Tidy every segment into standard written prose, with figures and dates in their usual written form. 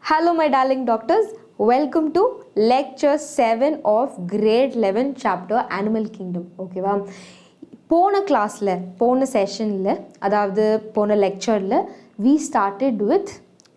Hello my darling doctors, welcome to lecture 7 of grade 11 chapter Animal Kingdom. Okay va? போன கிளாஸில் போன செஷனில் அதாவது போன லெக்சரில் we started with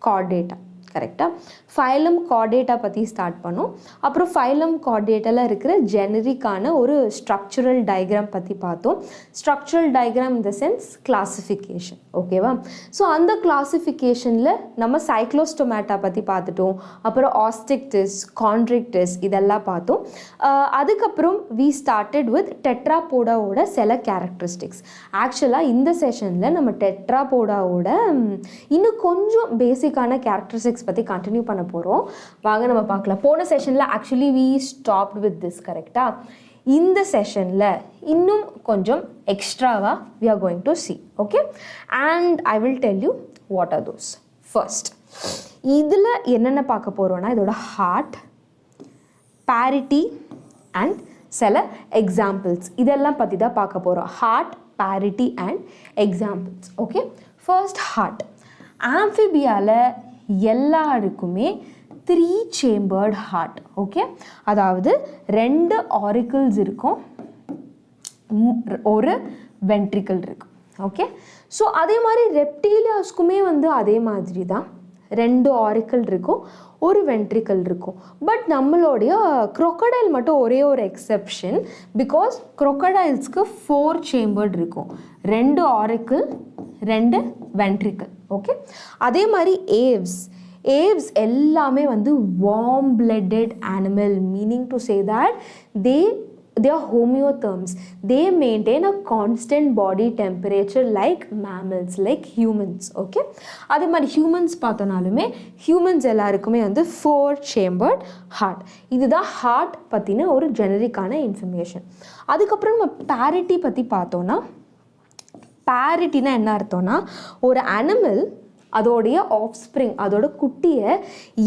chordata. கரெக்டாக ஃபைலம் கார்டேட்டா பற்றி ஸ்டார்ட் பண்ணோம். அப்புறம் ஃபைலம் கார்டேட்டாவில் இருக்கிற ஜெனரிக்கான ஒரு ஸ்ட்ரக்சரல் டயக்ராம் பற்றி பார்த்தோம். Structural diagram in the sense classification. ஓகேவா? ஸோ அந்த கிளாசிஃபிகேஷனில் நம்ம சைக்ளோஸ்டோமேட்டா பற்றி பார்த்துட்டோம். அப்புறம் ஆஸ்டிக்டிஸ், கான்ட்ரிக்டிஸ் இதெல்லாம் பார்த்தோம். அதுக்கப்புறம் வி ஸ்டார்டட் வித் டெட்ராபோடாவோட சில கேரக்டரிஸ்டிக்ஸ். ஆக்சுவலாக இந்த செஷனில் நம்ம டெட்ராபோடாவோட இன்னும் கொஞ்சம் பேசிக்கான கேரக்டரிஸ்டிக்ஸ் பற்றி கண்டினியூ பண்ண போகிறோம். வாங்க நம்ம பார்க்கலாம். போன செஷனில் actually we stopped with this. கரெக்டாக இந்த செஷனில் இன்னும் கொஞ்சம் எக்ஸ்ட்ராவாக we are going to see. Okay, and I will tell you what are those. First இதில் என்னென்ன பார்க்க போகிறோன்னா இதோட ஹார்ட், parity அண்ட் சில எக்ஸாம்பிள்ஸ் இதெல்லாம் பற்றி தான் பார்க்க போகிறோம். Heart, parity and examples. Okay, first heart. ஆம்ஃபிபியாவில் எல்லாருக்குமே 3 chambered heart. ஓகே, அதாவது 2 auricles இருக்கும், ஒரு வென்ட்ரிக்கல் இருக்கும். ஓகே, ஸோ அதே மாதிரி ரெப்டீலியாஸ்க்குமே அதே மாதிரி தான் 2 auricle இருக்கும், ஒரு வென்ட்ரிக்கல் இருக்கும். பட் நம்மளுடைய crocodile மட்டும் ஒரே ஒரு எக்ஸெப்ஷன். பிகாஸ் crocodileஸ்க்கு 4 chambered இருக்கும், 2 auricle 2 வென்ட்ரிக்கல். ஓகே, அதே மாதிரி ஏவ்ஸ் எல்லாமே warm blooded animal, meaning to say that they are homeotherms. They maintain a constant body temperature like mammals, like humans. Okay, அதே மாதிரி ஹியூமன்ஸ் பார்த்தோனாலுமே ஹியூமன்ஸ் எல்லாருக்குமே 4 chambered heart. இதுதான் heart பற்றின ஒரு ஜெனரிக்கான இன்ஃபர்மேஷன். அதுக்கப்புறம் நம்ம parity பற்றி பார்த்தோன்னா, பேரிட்டினா என்ன அர்த்தம்னா ஒரு அனிமல் அதோடைய ஆஃப்ஸ்ப்ரிங், அதோட குட்டியை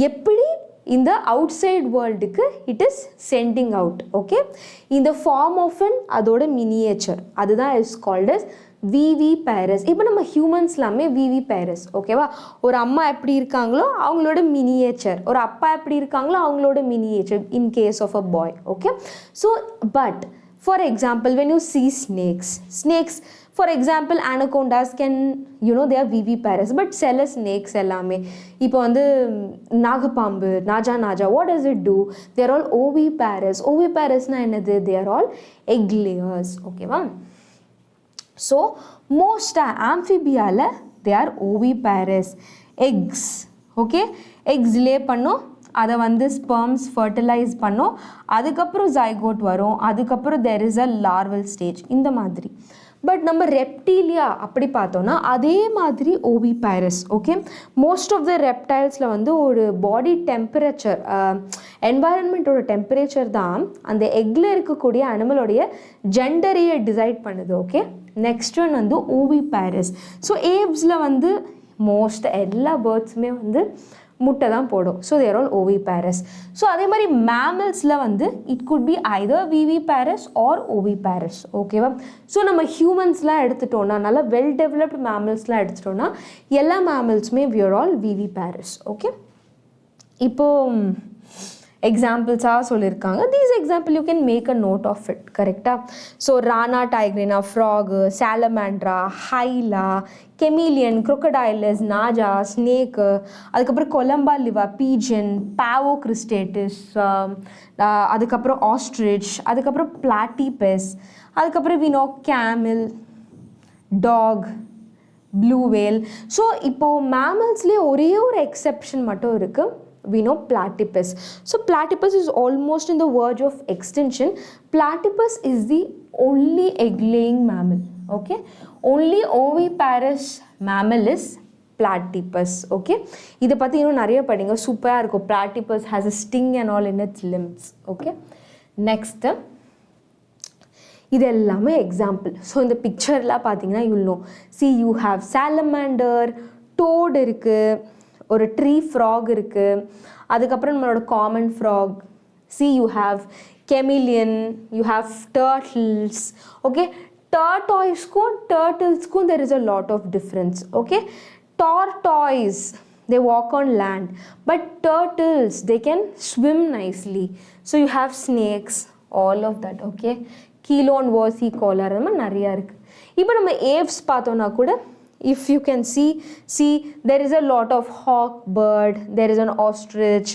எப்படி இந்த அவுட் சைட் வேர்ல்டுக்கு it is sending out. Okay, இந்த ஃபார்ம் ஆஃப் அதோட மினியேச்சர், அதுதான் இஸ் கால்ட் அஸ் விவிபேரஸ். இப்போ நம்ம ஹியூமன்ஸ்லாமே விவிபேரஸ். ஓகேவா? ஒரு அம்மா எப்படி இருக்காங்களோ அவங்களோட மினியேச்சர், ஒரு அப்பா எப்படி இருக்காங்களோ அவங்களோட miniature in case of a boy. Okay, so but for example when you see snakes for example anacondas can, you know, they are viviparous. but சில snakes எல்லாமே இப்போ நாகப்பாம்பு, Naja what does it do? they are all oviparous. னா என்னது? they are all egg layers. ஓகேவா? so most amphibiaல they are oviparous. eggs, okay, eggs lay பண்ணோம், அதை sperms fertilise பண்ணோம், அதுக்கப்புறம் ஜைகோட் வரும், அதுக்கப்புறம் there is a larval stage, இந்த மாதிரி. பட் நம்ம ரெப்டீலியா அப்படி பார்த்தோன்னா அதே மாதிரி oviparous. Okay, most of the ரெப்டைல்ஸில் ஒரு பாடி டெம்பரேச்சர், என்வாயன்மெண்ட்டோட டெம்பரேச்சர் தான் அந்த எக்கில் இருக்கக்கூடிய அனிமலோடைய ஜெண்டரையை டிசைட் பண்ணுது. Okay, next one oviparous. So ஏவ்ஸில் மோஸ்ட் எல்லா பேர்ட்ஸுமே முட்டை தான் போடும். ஸோ தேர் ஆல் ஓவிபேரஸ். ஸோ அதே மாதிரி மேமல்ஸில் it could be either viviparous or oviparous. ஓகேவா? ஸோ நம்ம ஹியூமன்ஸ்லாம் எடுத்துட்டோன்னா, நல்லா வெல் டெவலப்டு மேமல்ஸ்லாம் எடுத்துட்டோன்னா எல்லா மேமல்ஸுமே we are all viviparous. Okay, இப்போது எக்ஸாம்பிள்ஸாக சொல்லியிருக்காங்க. These example you can make a note of it. கரெக்டாக? So rana tigrina, frog, salamandra, hyla, chameleon, crocodilus, naja, snake, அதுக்கப்புறம் columba livia, pigeon, pavo cristatus, அதுக்கப்புறம் ஆஸ்ட்ரிச், அதுக்கப்புறம் பிளாட்டிபஸ், அதுக்கப்புறம் வினோ கேமில், talk, blue whale. So இப்போது மேமல்ஸ்லேயே ஒரே ஒரு எக்ஸெப்ஷன் மட்டும் இருக்குது. We know platypus. So platypus is almost in the verge of extinction. Platypus is the only egg-laying mammal. Okay, only oviparous mammal is platypus. Okay, இதை பற்றி இன்னும் நிறைய படிங்க, சூப்பராக இருக்கும். Platypus has a sting and all in its limbs. Okay, next இது எல்லாமே example. So இந்த பிக்சர்லாம் பார்த்தீங்கன்னா you know, see you have salamander, toad இருக்குது, ஒரு ட்ரீ ஃப்ராக் இருக்குது, அதுக்கப்புறம் நம்மளோட common frog. See you have chameleon, you have turtles. Okay, டர்டாய்ஸ்க்கும் டர்ட்டில்ஸ்க்கும் there is a lot of difference. Okay, tortoise they walk on land. But turtles, they can swim nicely. So you have snakes, all of that. Okay, keelon, worthy, collar, அந்த மாதிரி நிறையா இருக்குது. இப்போ நம்ம aves பார்த்தோன்னா கூட, if you can see there is a lot of hawk bird, there is an ostrich,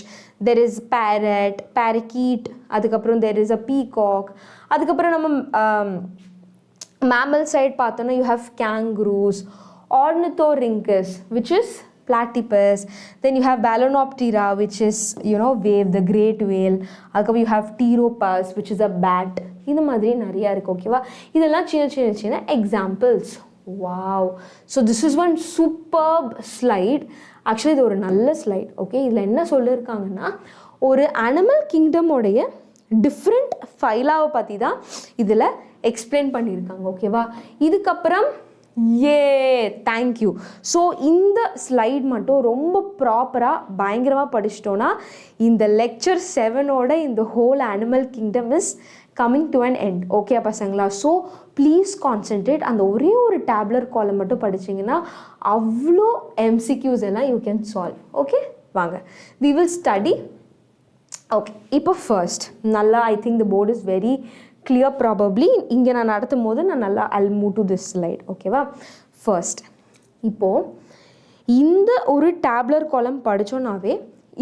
there is parrot, parakeet, அதுக்கப்புறம் there is a peacock. அதுக்கப்புறம் நம்ம mammal side பார்த்தோன்னா you have kangaroos, ornithorhynchus, which is platypus. Then you have Balaenoptera, which is, wave, the great whale. அதுக்கப்புறம் you have Pteropus, which is a bat. இந்த மாதிரி நிறையா இருக்குது. ஓகேவா, இதெல்லாம் சின்ன examples. Wow, so this is one superb slide. Actually இது ஒரு நல்ல ஸ்லைட். ஓகே, இதில் என்ன சொல்லியிருக்காங்கன்னா, ஒரு அனிமல் கிங்டமோடைய டிஃப்ரெண்ட் ஃபைலாவை பற்றி தான் இதில் எக்ஸ்பிளைன் பண்ணியிருக்காங்க. ஓகேவா, இதுக்கப்புறம் தேங்க்யூ. ஸோ இந்த ஸ்லைட் மட்டும் ரொம்ப ப்ராப்பராக பயங்கரமாக படிச்சிட்டோன்னா இந்த லெக்சர் 7ஓட இந்த whole animal kingdom is coming to an end. Okay பசங்களா, ஸோ ப்ளீஸ் கான்சென்ட்ரேட். அந்த ஒரே ஒரு டேப்லர் காலம் மட்டும் படிச்சிங்கன்னா அவ்வளோ எம்சிக்யூஸ் எல்லாம் யூ கேன் சால்வ். ஓகே, வாங்க வி வில் ஸ்டடி. ஓகே, இப்போ ஃபர்ஸ்ட் நல்லா, I think the board is very clear probably. இங்கே நான் நடத்தும் போது நான் நல்லா I'll move to this slide. ஓகேவா, ஃபர்ஸ்ட் இப்போது இந்த ஒரு டேப்லர் காலம் படித்தோன்னாவே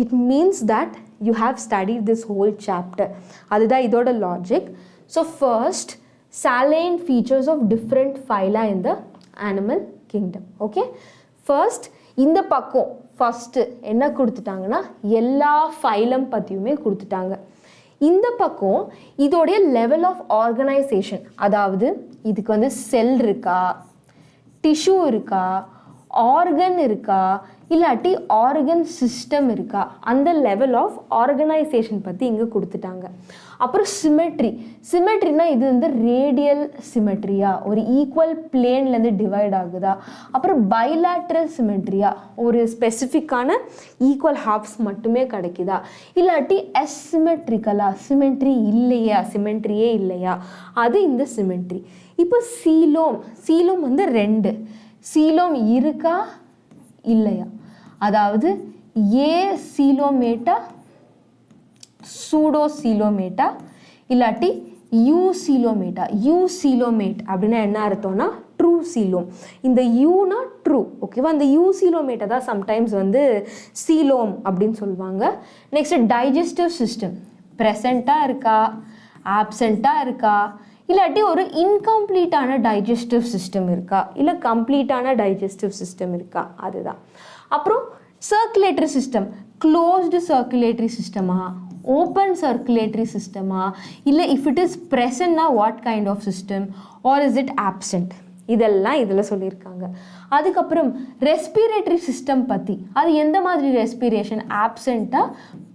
it means that you have studied this whole chapter. அதுதான் இதோட logic. So first, salient features of different phyla in the animal kingdom. Okay, first இந்த பக்கம் ஃபஸ்ட்டு என்ன கொடுத்துட்டாங்கன்னா எல்லா ஃபைலம் பற்றியுமே கொடுத்துட்டாங்க. இந்த பக்கம் இதோடைய லெவல் ஆஃப் ஆர்கனைசேஷன், அதாவது இதுக்கு வந்து செல் இருக்கா, டிஷ்யூ இருக்கா, ஆர்கன் இருக்கா, இல்லாட்டி ஆர்கன் சிஸ்டம் இருக்கா, அந்த லெவல் ஆஃப் ஆர்கனைசேஷன் பற்றி இங்கே கொடுத்துட்டாங்க. அப்புறம் சிமெட்ரினா இது வந்து ரேடியல் சிமெட்ரியா, ஒரு ஈக்குவல் பிளேன்லேருந்து டிவைட் ஆகுதா. அப்புறம் பைலாட்ரல் சிமெட்ரியா, ஒரு ஸ்பெசிஃபிக்கான ஈக்குவல் ஹாஃப்ஸ் மட்டுமே கிடைக்குதா, இல்லாட்டி அசிமெட்ரிக்கலா, சிமெட்ரியே இல்லையா, அது இந்த சிமெட்ரி. இப்போ சீலோம் வந்து 2 சீலோம் இருக்கா இல்லையா, அதாவது ஏ சீலோமேட்டா, சூடோசீலோமேட்டா, இல்லாட்டி யூசீலோமேட் அப்படின்னா என்ன அர்த்தம்னா ட்ரூ சீலோம். இந்த யூனா ட்ரூ. ஓகேவா, அந்த யூசீலோமேட்டை தான் சம்டைம்ஸ் வந்து சீலோம் அப்படின்னு சொல்லுவாங்க. நெக்ஸ்ட் டைஜஸ்டிவ் சிஸ்டம் ப்ரெசண்ட்டாக இருக்கா, ஆப்சண்ட்டாக இருக்கா, இல்லாட்டி ஒரு இன்கம்ப்ளீட்டான டைஜஸ்டிவ் சிஸ்டம் இருக்கா, இல்லை கம்ப்ளீட்டான டைஜஸ்டிவ் சிஸ்டம் இருக்கா, அதுதான். அப்புறம் சர்க்குலேட்டரி சிஸ்டம், க்ளோஸ்டு சர்க்குலேட்டரி சிஸ்டமா, ஓப்பன் சர்க்குலேட்டரி சிஸ்டமா, இல்லை இஃப் இட் இஸ் ப்ரெசன்ட்னா what kind of system, or is it absent, இதெல்லாம் இதில் சொல்லியிருக்காங்க. அதுக்கப்புறம் ரெஸ்பிரேட்டரி சிஸ்டம் பற்றி, அது எந்த மாதிரி ரெஸ்பிரேஷன், ஆப்சண்ட்டா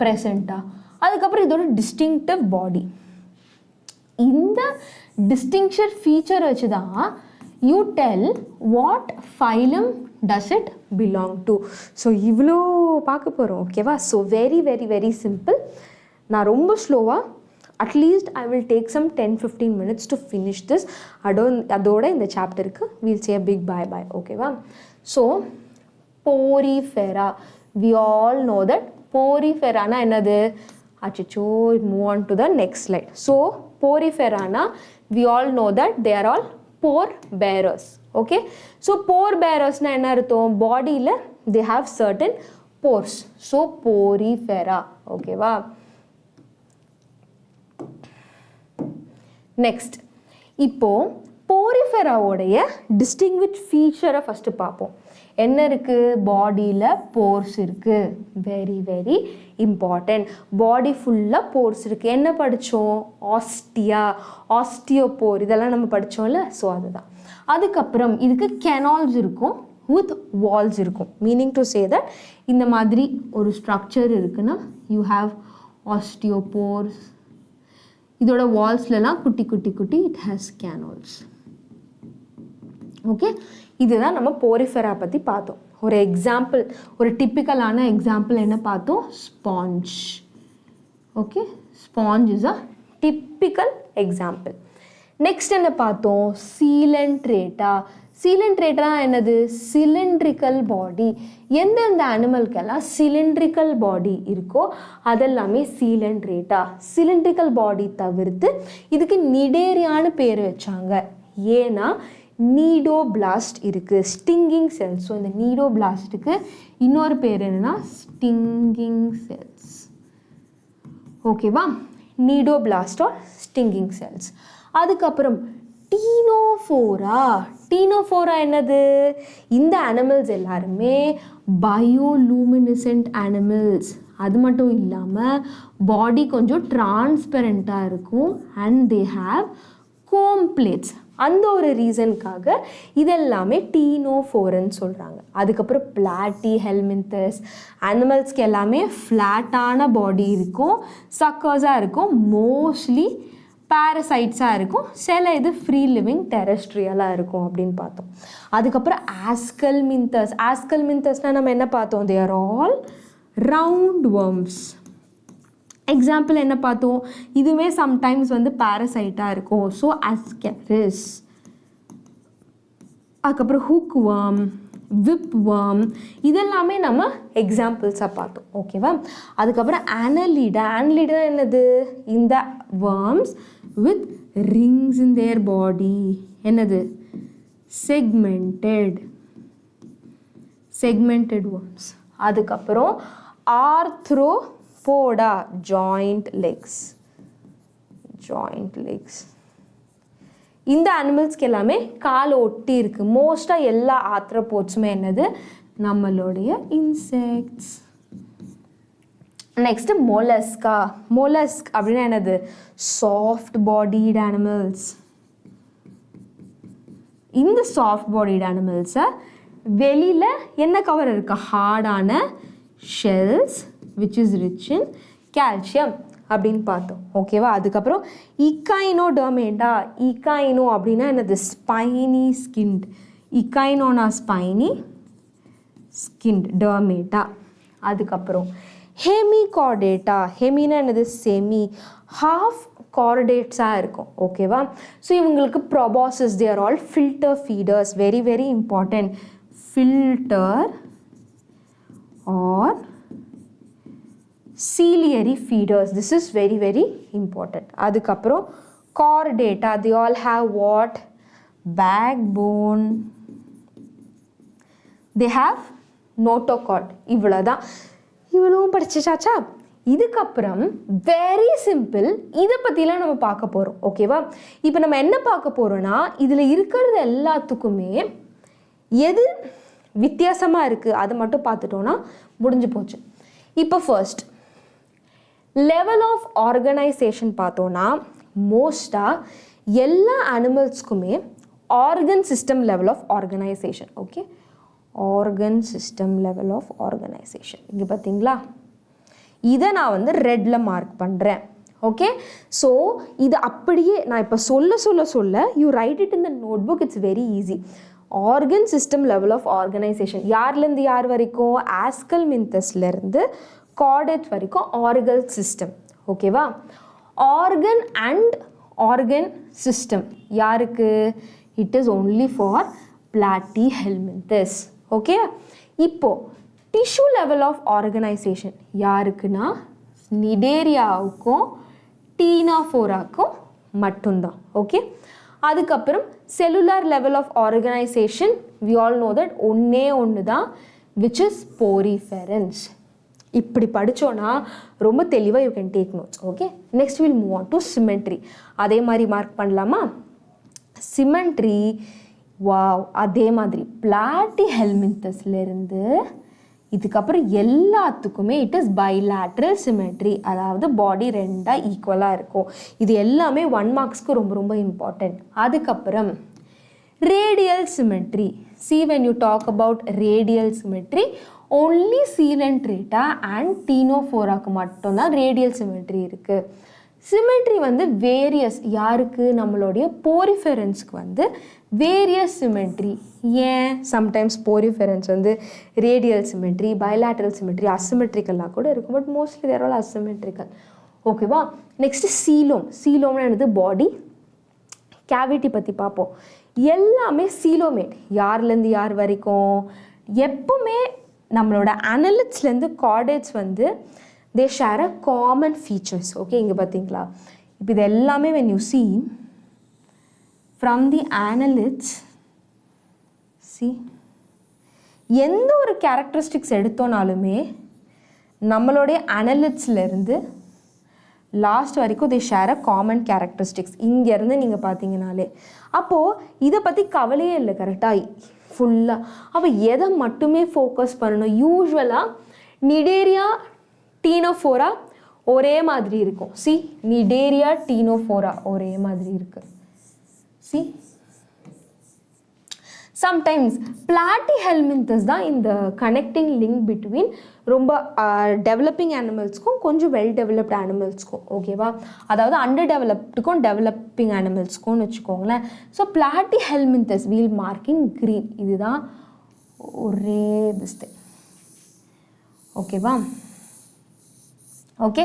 ப்ரெசண்ட்டா. அதுக்கப்புறம் இதோட டிஸ்டிங்டிவ் பாடி, இந்த டிஸ்டிங்ஷன் ஃபீச்சர் வச்சு தான் you tell what phylum does it belong to. So இவ்வளோ பார்க்க போகிறோம். ஓகேவா, so very very very simple. நான் ரொம்ப ஸ்லோவாக, at least I will take some 10-15 minutes to finish this. அதோட இந்த சாப்டருக்கு வீல் சே பிக் பாய். ஓகேவா, so Porifera, we all know that. போரிஃபெரானா என்னது, அச்சோ, move on to the next slide. So போரிஃபெரானா we all know that they are all pore bearers. Okay, so pore bearers na enna artham, body la they have certain pores, so porifera. Okay va, next இப்போ Porifera உடைய distinguish ஃபீச்சரை first பார்ப்போம். என்ன இருக்குது, பாடியில் force இருக்குது. Very very important. பாடி ஃபுல்லாக force இருக்குது. என்ன படித்தோம், ஆஸ்டியோபோர், இதெல்லாம் நம்ம படித்தோம்ல. ஸோ அதுதான். அதுக்கப்புறம் இதுக்கு கெனால்ஸ் இருக்கும், வித் வால்ஸ் இருக்கும். மீனிங் டு சே தட் இந்த மாதிரி ஒரு ஸ்ட்ரக்சர் இருக்குன்னா யூ ஹாவ் ஆஸ்டியோபோர்ஸ். இதோட வால்ஸ்லாம் குட்டி குட்டி குட்டி இட் ஹேஸ் கேனால்ஸ். ஓகே, இதுதான் நம்ம போரிஃபெரா பற்றி பார்த்தோம். ஒரு எக்ஸாம்பிள், ஒரு டிப்பிக்கலான எக்ஸாம்பிள் என்ன பார்த்தோம், sponge. Okay, sponge is a typical example. Next என்ன பார்த்தோம், சீலன்ட்ரேட்டா. சீலன்ட்ரேட்டா என்னது? சிலிண்ட்ரிக்கல் பாடி. எந்தெந்த அனிமல்க்கெல்லாம் சிலிண்ட்ரிக்கல் பாடி இருக்கோ அதெல்லாமே சீலன்ட்ரேட்டா. சிலிண்ட்ரிக்கல் பாடி தவிர்த்து இதுக்கு நிடேரியான்னு பேர் வச்சாங்க. ஏன்னா நீடோபிளாஸ்ட் இருக்குது, ஸ்டிங்கிங் செல்ஸ். ஸோ இந்த நீடோபிளாஸ்ட்டுக்கு இன்னொரு பேர் என்னென்னா ஸ்டிங்கிங் செல்ஸ். ஓகேவா? நீடோபிளாஸ்ட் ஆர் ஸ்டிங்கிங் செல்ஸ். அதுக்கப்புறம் டீனோஃபோரா. டீனோஃபோரா என்னது? இந்த அனிமல்ஸ் எல்லாருமே பயோலூமினிசென்ட் அனிமல்ஸ். அது மட்டும் இல்லாமல் பாடி கொஞ்சம் டிரான்ஸ்பெரண்ட்டாக இருக்கும். And they have comb plates. அந்த ஒரு ரீசனுக்காக இதெல்லாமே டீனோஃபோரன்னு சொல்கிறாங்க. அதுக்கப்புறம் பிளாட்டி ஹெல்மின்தஸ். அனிமல்ஸ்க்கு எல்லாமே ஃப்ளாட்டான பாடி இருக்கும், சக்கர்ஸாக இருக்கும், மோஸ்ட்லி பேரசைட்ஸாக இருக்கும், சில இது ஃப்ரீ லிவிங் டெரெஸ்ட்ரியலாக இருக்கும் அப்படின்னு பார்த்தோம். அதுக்கப்புறம் ஆஸ்கல்மின்தஸ். ஆஸ்கல்மின்தஸ்னால் நம்ம என்ன பார்த்தோம்? They are all roundworms. Example என்ன பார்த்தோம்? இதுவுமே சம்டைம்ஸ் வந்து பேரசைட்டாக இருக்கும். So Ascaris. அதுக்கப்புறம் ஹூக் வார்ம், விப் வார்ம், இதெல்லாமே நம்ம எக்ஸாம்பிள்ஸாக பார்த்தோம். ஓகேவா? அதுக்கப்புறம் ஆனலிடா. ஆனலிடா என்னது? இந்த வார்ம்ஸ் வித் ரிங்ஸ் இன் தேர் பாடி. என்னது? Segmented worms. அதுக்கப்புறம் ஆர்த்ரோபோடா, ஜாயிண்ட் லெக்ஸ். இந்த அனிமல்ஸ்க்கு எல்லாமே கால் ஒட்டி இருக்குது. மோஸ்ட்டாக எல்லா ஆர்த்ரோபோட்ஸுமே என்னது? நம்மளுடைய இன்செக்ட்ஸ். Next Mollusca. மொலஸ்க் அப்படின்னா என்னது? Soft bodied animals. இந்த சாஃப்ட் பாடிட் அனிமல்ஸை வெளியில் என்ன கவர் இருக்குது? ஹார்டான shells which is rich in calcium அப்படின்னு பார்த்தோம். ஓகேவா? அதுக்கப்புறம் இக்கைனோடர்மேட்டா. இக்கைனோ அப்படின்னா என்னது? Spiny skinned. இக்கைனோனா ஸ்பைனி ஸ்கின்ட் டர்மேட்டா. அதுக்கப்புறம் ஹெமிகார்டேட்டா. ஹெமினா என்னது? செமி. ஹாஃப் கார்டேட்ஸாக இருக்கும். ஓகேவா? ஸோ இவங்களுக்கு proboscis. They are all filter feeders. Very very important. Filter or ciliary feeders. This is very very important. அதுக்கப்புறம் chordata. They all have what? Backbone. They have notochord. இவ்வளோதான். இவ்வளவும் படிச்சாச்சா? இதுக்கப்புறம் very simple. இதை பற்றிலாம் நம்ம பார்க்க போகிறோம். ஓகேவா? இப்போ நம்ம என்ன பார்க்க போகிறோன்னா, இதில் இருக்கிறது எல்லாத்துக்குமே எது வித்தியாசமாக இருக்குது அது மட்டும் பார்த்துட்டோன்னா முடிஞ்சு போச்சு. இப்போ ஃபர்ஸ்ட் லெவல் ஆஃப் ஆர்கனைசேஷன் பார்த்தோன்னா, மோஸ்ட்டாக எல்லா அனிமல்ஸ்க்குமே organ system level of organisation. Okay, organ system level of organisation இங்கே பார்த்தீங்களா? இதை நான் வந்து ரெட்டில் மார்க் பண்ணுறேன். ஓகே, ஸோ இது அப்படியே நான் இப்போ சொல்ல you write it in the notebook. It's very easy. Organ system level of organisation யார்லேருந்து யார் வரைக்கும்? ஆஸ்கல்மின்தஸ்லேருந்து கார்டேட் வரைக்கும் ஆர்கல் சிஸ்டம். ஓகேவா? ஆர்கன் அண்ட் ஆர்கன் சிஸ்டம் யாருக்கு? It is only for Platyhelminthes. Okay, இப்போது டிஷ்யூ லெவல் ஆஃப் ஆர்கனைசேஷன் யாருக்குன்னா நிடேரியாவுக்கும் டீனாஃபோராக்கும் மட்டும்தான். ஓகே, அதுக்கப்புறம் cellular level of organisation we all know that ஒன்று தான், விச் இஸ் போரிஃபெரன்ஸ். இப்படி படித்தோன்னா ரொம்ப தெளிவாக you can take notes. Okay, next will move on to symmetry. அதே மாதிரி மார்க் பண்ணலாமா? சிமெண்ட்ரி, வாவ், அதே மாதிரி பிளாட்டி ஹெல்மின்தஸ்லேருந்து இதுக்கப்புறம் எல்லாத்துக்குமே இட் இஸ் பைலேட்ரல் சிமெட்ரி. அதாவது பாடி ரெண்டாக ஈக்குவலாக இருக்கும். இது எல்லாமே 1 மார்க்ஸ்க்கு ரொம்ப ரொம்ப இம்பார்ட்டண்ட். அதுக்கப்புறம் radial symmetry. See, when you talk about radial symmetry, only coelenterata and ctenophora-க்கு மட்டும்தான் ரேடியல் சிமெட்ரி இருக்குது. சிமெட்ரி வந்து வேரியஸ். யாருக்கு? நம்மளுடைய போரிஃபெரன்ஸ்க்கு வந்து வேரியஸ் சிமெட்ரி. ஏன்? சம்டைம்ஸ் போரிஃபெரன்ஸ் வந்து ரேடியல் சிமெட்ரி, பைலேட்ரல் சிமெட்ரி, அசிமெட்ரிக்கலாக கூட இருக்கும். But mostly they're all asymmetrical. ஓகேவா? Next coelom. சீலோம்னு என்னது? பாடி கேவிட்டி பற்றி பார்ப்போம். எல்லாமே சீலோமேட். யார்லேருந்து யார் வரைக்கும் எப்பவுமே நம்மளோட அனலிட்ஸ்லேருந்து கார்டேட்ஸ் வந்து they share a common features. Okay, இங்கே பார்த்தீங்களா, இப்போ இது எல்லாமே when you see from the annelids, see எந்த ஒரு கேரக்டரிஸ்டிக்ஸ் எடுத்தோனாலுமே நம்மளுடைய அனலிட்ஸ்லேருந்து லாஸ்ட் வரைக்கும் they share a common characteristics. இங்கேருந்து நீங்கள் பார்த்தீங்கனாலே அப்போது இதை பற்றி கவலையே இல்லை கரெக்டாக ஃபுல்லாக. அப்போ எதை மட்டுமே ஃபோக்கஸ் பண்ணணும்? யூஸ்வலாக நிடேரியா டீனோஃபோரா ஒரே மாதிரி இருக்கும். சி, நிடேரியா டீனோஃபோரா ஒரே மாதிரி இருக்குது. சி, சம்டைம்ஸ் பிளாட்டிஹெல்மின்தஸ் தான் இந்த கனெக்டிங் லிங்க் பிட்வீன் ரொம்ப டெவலப்பிங் அனிமல்ஸ்க்கும் கொஞ்சம் வெல் டெவலப்டு அனிமல்ஸ்க்கும். ஓகேவா, அதாவது அண்டர் டெவலப்டுக்கும் டெவலப்பிங் அனிமல்ஸ்க்கும்னு வச்சுக்கோங்களேன். So platyhelminthes will marking green, இதுதான் ஒரே திஸ்து. ஓகேவா, ஓகே,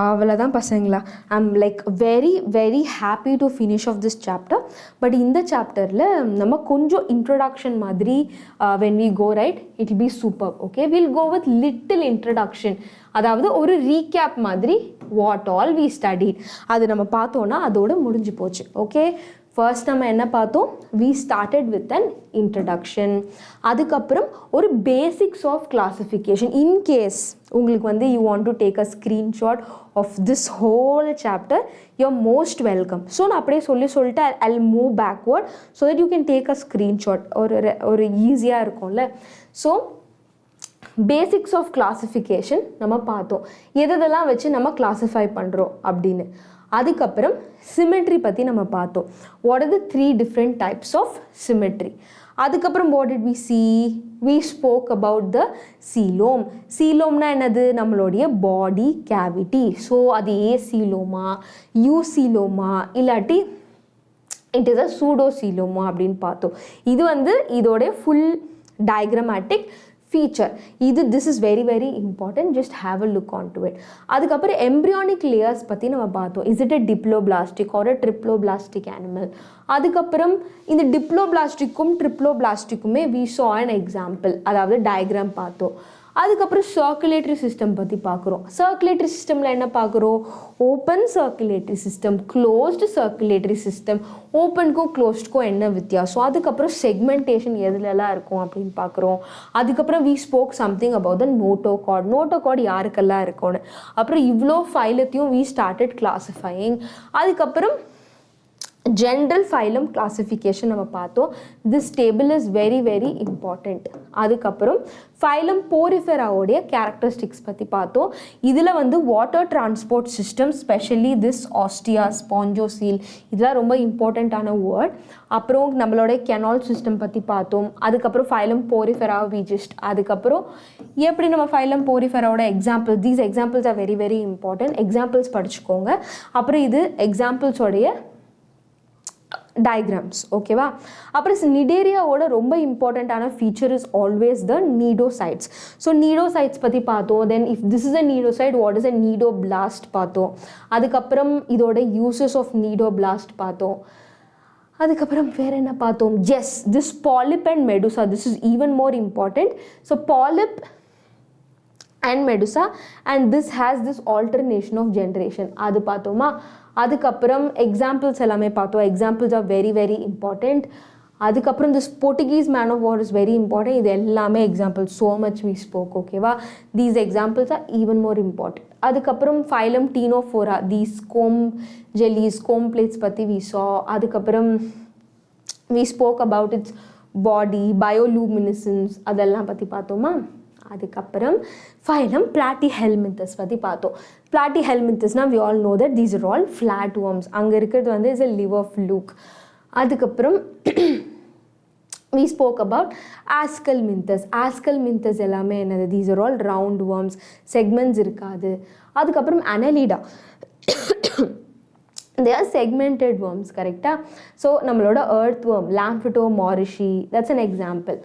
அவ்வளோதான் பசங்களா. I'm like very very happy to finish off this chapter. But இந்த சாப்டரில் நம்ம கொஞ்சம் இன்ட்ரடக்ஷன் மாதிரி when we go right it will be super. Okay, will go with little introduction, அதாவது ஒரு ரீகேப் மாதிரி வாட் ஆல் வி ஸ்டடிட் அது நம்ம பார்த்தோன்னா அதோடு முடிஞ்சு போச்சு. ஓகே, ஃபர்ஸ்ட் நம்ம என்ன பார்த்தோம்? We started with an introduction. அதுக்கப்புறம் ஒரு பேசிக்ஸ் ஆஃப் கிளாசிஃபிகேஷன். இன்கேஸ் உங்களுக்கு வந்து you want to take a screenshot of this whole chapter, you're most welcome. So நான் அப்படியே சொல்லிட்டு I'll move backward so that you can take a screenshot. ஒரு ஈஸியாக இருக்கும்ல. ஸோ பேசிக்ஸ் ஆஃப் கிளாசிஃபிகேஷன் நம்ம பார்த்தோம், எதெல்லாம் வச்சு நம்ம கிளாஸிஃபை பண்ணுறோம் அப்படின்னு. அதுக்கப்புறம் சிமெட்ரி பற்றி நம்ம பார்த்தோம். What are the 3 different types of symmetry. அதுக்கப்புறம் what did we see? We spoke about the coelom. coelomனா என்னது? நம்மளுடைய பாடி கேவிட்டி. ஸோ அது ஏசிலோமா, யூசிலோமா, இல்லாட்டி இட் இஸ் அ சூடோசிலோமா அப்படின்னு பார்த்தோம். இது வந்து இதோடைய full diagrammatic feature. This is very very important. Just have a look onto it. அதுக்கப்புறம் embryonic layers பற்றி நம்ம பார்த்தோம். Is it a diploblastic or a triploblastic animal? அதுக்கப்புறம் இந்த டிப்ளோபிளாஸ்டிக்கும் ட்ரிப்ளோபிளாஸ்டிக்குமே we saw an example, அதாவது டயக்ராம் பார்த்தோம். அதுக்கப்புறம் சர்க்குலேட்டரி சிஸ்டம் பற்றி பார்க்குறோம். சர்க்குலேட்டரி சிஸ்டமில் என்ன பார்க்குறோம்? Open circulatory system, closed circulatory system. ஓப்பனுக்கும் க்ளோஸ்டுக்கும் என்ன வித்தியாசம்? அதுக்கப்புறம் செக்மெண்டேஷன் எதுலலாம் இருக்கும் அப்படின்னு பார்க்குறோம். அதுக்கப்புறம் we spoke something about the notochord. Notochord யாருக்கெல்லாம் இருக்கும்னு. அப்புறம் இவ்வளோ ஃபைலத்தையும் வி ஸ்டார்டட் கிளாஸிஃபையிங். அதுக்கப்புறம் ஜென்ரல் ஃபைலம் கிளாசிஃபிகேஷன் நம்ம பார்த்தோம். This table is very very important. அதுக்கப்புறம் ஃபைலம் போரிஃபெராவோடைய கேரக்டரிஸ்டிக்ஸ் பற்றி பார்த்தோம். இதில் வந்து water transport system, specially this ostia, spongocoel, இதெல்லாம் ரொம்ப இம்பார்ட்டண்ட்டான வேர்ட். அப்புறம் நம்மளோட கெனால் சிஸ்டம் பற்றி பார்த்தோம். அதுக்கப்புறம் ஃபைலம் போரிஃபெரா விஜிஸ்ட். அதுக்கப்புறம் எப்படி நம்ம ஃபைலம் போரிஃபெராவோட example, these examples are very very important. Examples படிச்சுக்கோங்க. அப்புறம் இது எக்ஸாம்பிள்ஸோடைய டயக்ராம்ஸ். ஓகேவா, அப்புறம் நிடேரியாவோட ரொம்ப இம்பார்ட்டண்ட்டான feature is always the cnidocytes. So cnidocytes பற்றி பார்த்தோம். Then if this is a cnidocyte, what is a cnidoblast பார்த்தோம். அதுக்கப்புறம் இதோட யூசஸ் ஆஃப் நீடோபிளாஸ்ட் பார்த்தோம். அதுக்கப்புறம் வேறு என்ன பார்த்தோம்? Yes, this polyp and medusa, this is even more important. So polyp and medusa, and this has this alternation of generation. அது பார்த்தோமா. அதுக்கப்புறம் எக்ஸாம்பிள்ஸ் எல்லாமே பார்த்தோம். Examples are very very important. அதுக்கப்புறம் this Portuguese man of war is very important. இது எல்லாமே example. So much we spoke. ஓகேவா, these examples are even more important. அதுக்கப்புறம் phylum Ctenophora, these comb jellies, comb plates பற்றி we saw. அதுக்கப்புறம் we spoke about its body, bioluminescence, அதெல்லாம் பற்றி பார்த்தோமா. அதுக்கப்புறம் ஃபைலம் பிளாட்டிஹெல்மின்தஸ் பற்றி பார்த்தோம். பிளாட்டிஹெல்மின்தஸ்னால் we all know that these are all flatworms. அங்கே இருக்கிறது வந்து is a liver fluke. அதுக்கப்புறம் we spoke about ascalminthus. ascalminthus எல்லாமே என்னது? these are all round worms, segments இருக்காது. அதுக்கப்புறம் annelida, they are segmented worms. கரெக்டாக? ஸோ நம்மளோட earthworm, லாம்ஃபிட்டோமாரிஷி, that's an example.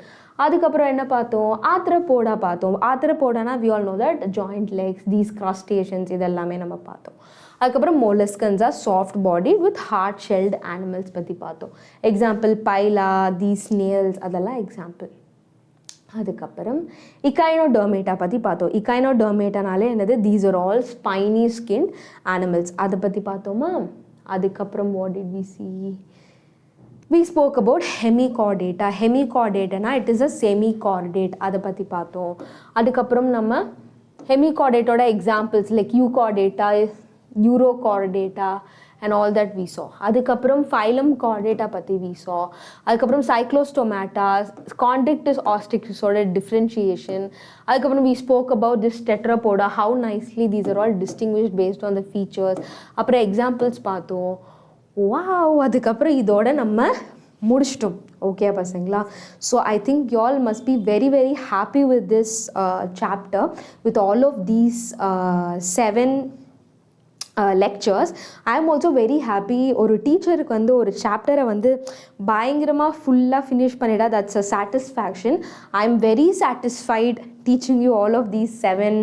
அதுக்கப்புறம் என்ன பார்த்தோம்? ஆத்ரப்போடா பார்த்தோம். ஆத்ரப்போடானா we all know that joint legs, these crustaceans, இதெல்லாமே நம்ம பார்த்தோம். அதுக்கப்புறம் molluscans are soft bodied with hard shelled animals பற்றி பார்த்தோம். எக்ஸாம்பிள் பைலா, தி ஸ்னேல்ஸ், அதெல்லாம் எக்ஸாம்பிள். அதுக்கப்புறம் இக்கைனோடர்மேட்டா பற்றி பார்த்தோம். இக்கைனோடர்மேட்டானாலே என்னது, these are all spiny skint animals, அதை பற்றி பார்த்தோமா. அதுக்கப்புறம் what did we see? We spoke about hemichordata. Hemichordata it is a semichordate, அதை பற்றி பார்த்தோம். அதுக்கப்புறம் நம்ம hemichordatoட examples like Euchordata, Urochordata and all that we saw. அதுக்கப்புறம் phylum chordata பற்றி we saw. அதுக்கப்புறம் cyclostomata, Chondrichthyes ostricus differentiation. அதுக்கப்புறம் we spoke about this tetrapoda, how nicely these are all distinguished based on the features. அப்புறம் examples பார்த்தோம். Wow, அதுக்கப்புறம் இதோட நம்ம முடிச்சிட்டோம். ஓகே பசங்களா? So I think you all must be very very happy with this chapter, with all of these 7 lectures. I am also very happy. ஒரு டீச்சருக்கு வந்து ஒரு சாப்டரை வந்து பயங்கரமாக ஃபுல்லாக ஃபினிஷ் பண்ணிட்டா that's a satisfaction. I am very satisfied teaching you all of these 7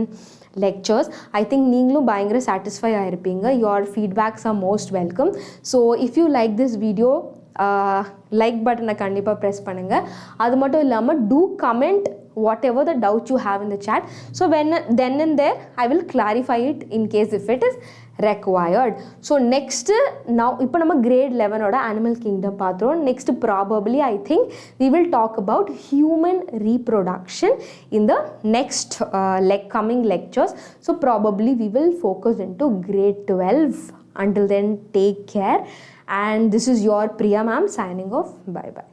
lectures. I think நீங்களும் பயங்கர satisfy ஆயிருப்பீங்க. Your feedbacks are most welcome. So if you like this video, like பட்டனை கண்டிப்பாக ப்ரெஸ் பண்ணுங்கள். அது மட்டும் இல்லாமல் do comment whatever the doubt you have in the chat. So then and there I will clarify it in case if it is required. So next, now இப்போ நம்ம grade 11ஓட animal kingdom பார்த்துறோம். Next probably I think we will talk about human reproduction in the next coming lectures. So probably we will focus into grade 12. Until then, take care. And this is your Priya ma'am signing off. Bye bye.